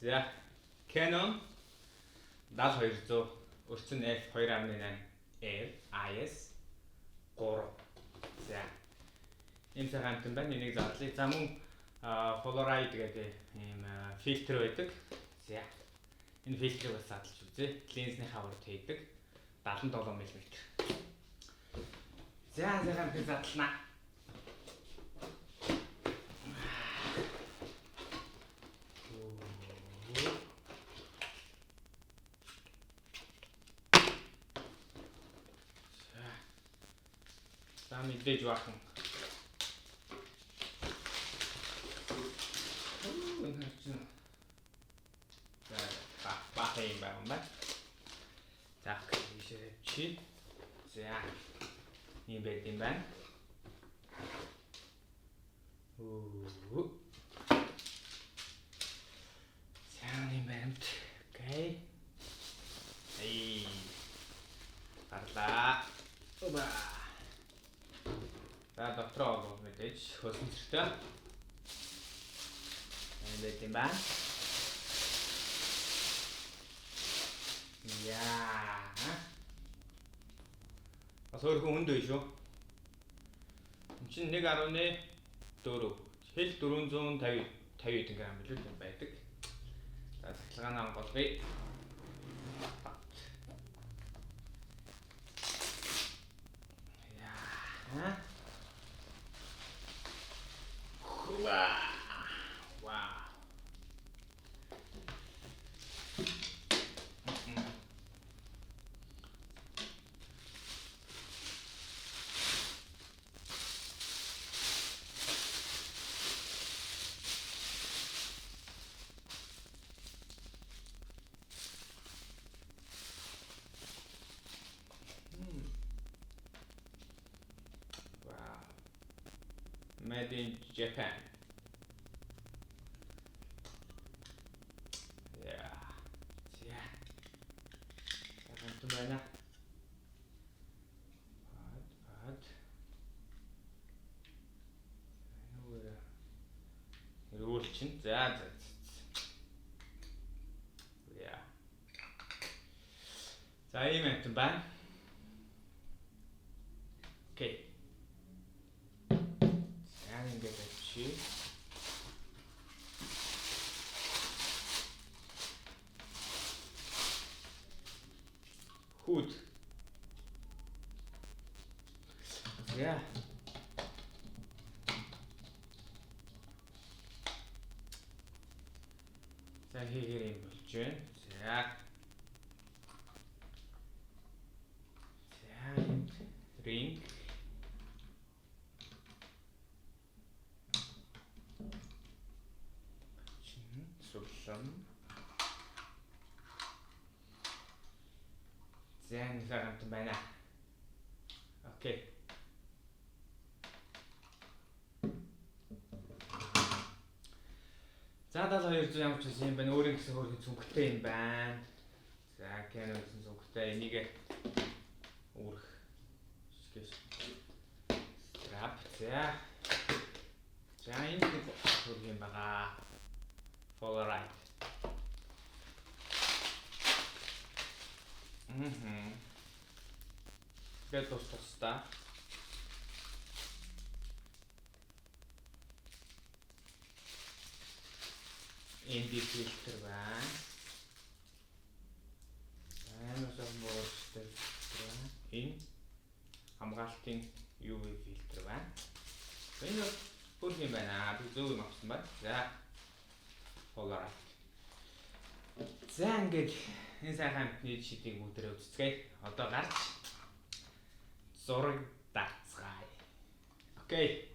За Canon 7200 өрцөн f2.8 Air IS 3. За энэ цагаан амтан байна. Энийг задлаа. За мөн Polaroid гэдэг ийм фильтр байдаг. За энэ фильтрийг бас задлж үзье. Линзний хаврт хийдэг 77 мм. За цагаан амтан задлана. За мэдээж бахан. За бахан юм байна. За ийшээ чи. За ийм байт юм байна. За ийм байна. Окей. Эй. Гарлаа. Оба. За дотроо гоо мэдээж хөлн зэрэгтэй. Энэ байт юм байна. Яа. Бас өөрхөн хүнд биш үү? Энд чинь 1.4 хэл 450 грамм билүү юм байдаг. За цахилгаанаа онгоолгоё. Яа. Wow. Wow. Made in Japan. Байна. Бат. Эрүүл чинь. За. Яа. За ийм амт байна. Окей. За ингээд авчи. Хүүд. Яа. За хийгэр юм болж байна. За. За ring. Чин суллам. За энэ хамт байна. Окей. За 7200 ямар ч юм байна. Өөрийн гэсэн хөрхөн цүнхтэй юм байна. За Canon гэсэн цүнхтэй энийг үүрэх strap. За энэ хөрхөн юм байгаа. Polaroid. Тэгээд тусдаа. ND filter байна. Amazon Monster байна. Энэ хамгаалтын UV filter байна. Энэ бүр юм байна. Би зөв юм авсан байна. За. Polaroid. За ингээд энэ сайхан амтны шидийг бүгдээ үзцгээе. Одоо гарч зураг дацгаая. Окей.